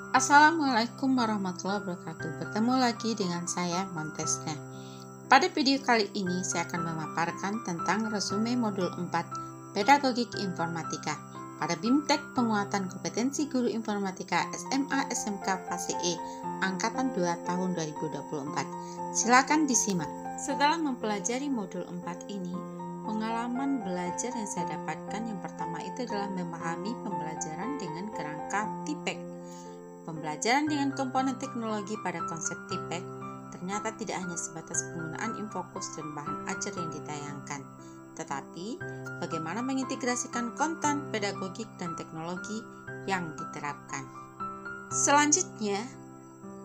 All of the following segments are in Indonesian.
Assalamualaikum warahmatullahi wabarakatuh. Bertemu lagi dengan saya Montesna. Pada video kali ini saya akan memaparkan tentang resume modul 4 Pedagogik Informatika pada BIMTEK Penguatan Kompetensi Guru Informatika SMA SMK Fase E Angkatan 2 tahun 2024. Silakan disimak. Setelah mempelajari modul 4 ini, pengalaman belajar yang saya dapatkan yang pertama itu adalah memahami pembelajaran dengan kerangka TIPEK. Pembelajaran dengan komponen teknologi pada konsep TIPEK ternyata tidak hanya sebatas penggunaan infokus dan bahan ajar yang ditayangkan, tetapi bagaimana mengintegrasikan konten, pedagogik, dan teknologi yang diterapkan. Selanjutnya,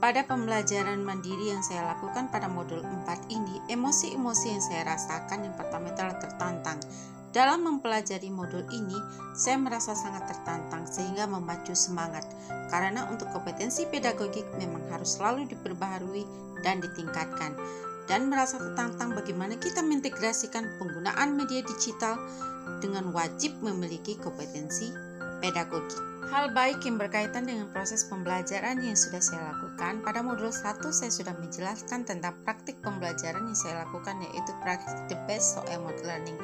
pada pembelajaran mandiri yang saya lakukan pada modul 4 ini, emosi-emosi yang saya rasakan yang pertama adalah tertantang. Dalam mempelajari modul ini, saya merasa sangat tertantang sehingga memacu semangat, karena untuk kompetensi pedagogik memang harus selalu diperbaharui dan ditingkatkan, dan merasa tertantang bagaimana kita mengintegrasikan penggunaan media digital dengan wajib memiliki kompetensi pedagogik. Hal baik yang berkaitan dengan proses pembelajaran yang sudah saya lakukan, pada modul 1 saya sudah menjelaskan tentang praktik pembelajaran yang saya lakukan, yaitu praktik the best soal learning,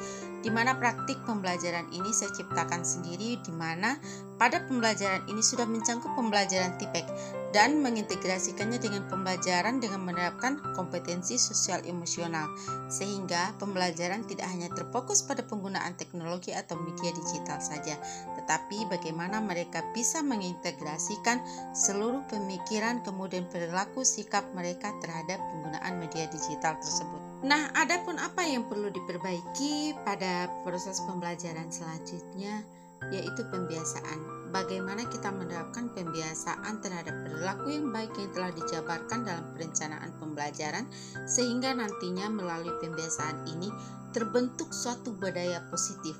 di mana praktik pembelajaran ini saya ciptakan sendiri, di mana pada pembelajaran ini sudah mencangkup pembelajaran TIPEK dan mengintegrasikannya dengan pembelajaran dengan menerapkan kompetensi sosial emosional, sehingga pembelajaran tidak hanya terfokus pada penggunaan teknologi atau media digital saja, tetapi bagaimana mereka bisa mengintegrasikan seluruh pemikiran kemudian perilaku sikap mereka terhadap penggunaan media digital tersebut. Nah, adapun apa yang perlu diperbaiki pada proses pembelajaran selanjutnya, yaitu pembiasaan. Bagaimana kita menerapkan pembiasaan terhadap perilaku yang baik yang telah dijabarkan dalam perencanaan pembelajaran, sehingga nantinya melalui pembiasaan ini terbentuk suatu budaya positif,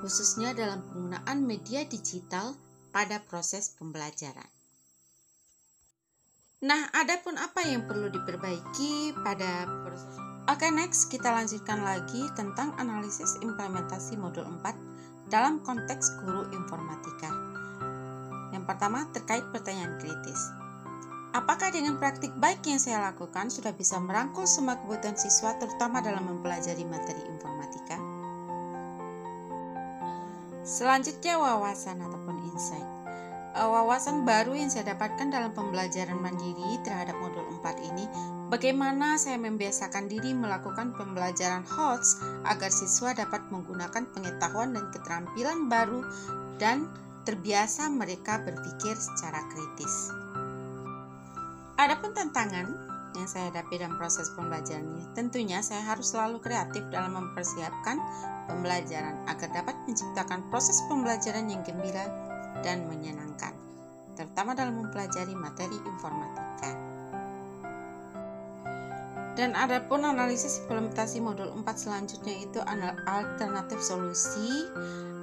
khususnya dalam penggunaan media digital pada proses pembelajaran. Nah, adapun apa yang perlu diperbaiki pada proses. Oke, next kita lanjutkan lagi tentang analisis implementasi modul 4 dalam konteks guru informatika. Yang pertama terkait pertanyaan kritis. Apakah dengan praktik baik yang saya lakukan sudah bisa merangkul semua kebutuhan siswa terutama dalam mempelajari materi informatika? Selanjutnya wawasan ataupun insight. Wawasan baru yang saya dapatkan dalam pembelajaran mandiri terhadap modul 4 ini, bagaimana saya membiasakan diri melakukan pembelajaran HOTS agar siswa dapat menggunakan pengetahuan dan keterampilan baru dan terbiasa mereka berpikir secara kritis. Adapun tantangan yang saya hadapi dalam proses pembelajaran ini, tentunya saya harus selalu kreatif dalam mempersiapkan pembelajaran agar dapat menciptakan proses pembelajaran yang gembira dan menyenangkan, terutama dalam mempelajari materi informatika. Dan adapun analisis implementasi modul 4 selanjutnya itu alternatif solusi.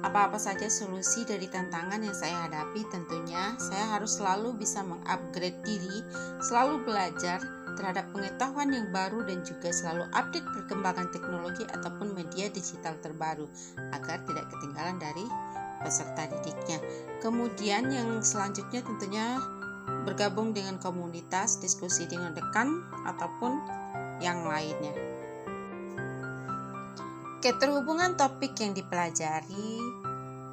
Apa-apa saja solusi dari tantangan yang saya hadapi, tentunya saya harus selalu bisa mengupgrade diri, selalu belajar terhadap pengetahuan yang baru dan juga selalu update perkembangan teknologi ataupun media digital terbaru agar tidak ketinggalan dari peserta didiknya. Kemudian yang selanjutnya tentunya bergabung dengan komunitas, diskusi dengan rekan ataupun yang lainnya. Keterhubungan topik yang dipelajari,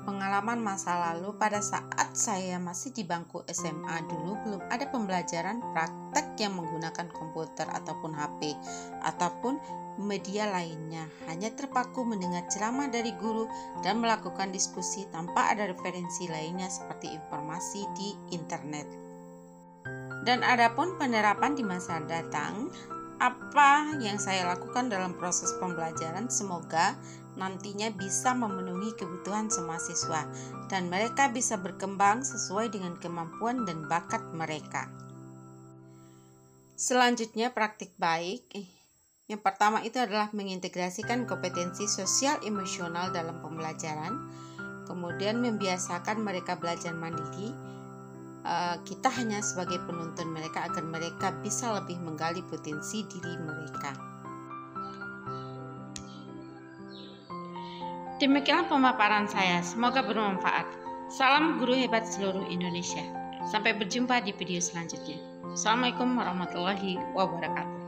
pengalaman masa lalu pada saat saya masih di bangku SMA dulu belum ada pembelajaran praktek yang menggunakan komputer ataupun HP ataupun media lainnya, hanya terpaku mendengar ceramah dari guru dan melakukan diskusi tanpa ada referensi lainnya seperti informasi di internet. Dan adapun penerapan di masa datang, apa yang saya lakukan dalam proses pembelajaran semoga nantinya bisa memenuhi kebutuhan semua siswa dan mereka bisa berkembang sesuai dengan kemampuan dan bakat mereka. Selanjutnya praktik baik. Yang pertama itu adalah mengintegrasikan kompetensi sosial emosional dalam pembelajaran, kemudian membiasakan mereka belajar mandiri. Kita hanya sebagai penuntun mereka agar mereka bisa lebih menggali potensi diri mereka. Demikian pemaparan saya, semoga bermanfaat. Salam guru hebat seluruh Indonesia. Sampai berjumpa di video selanjutnya. Assalamualaikum warahmatullahi wabarakatuh.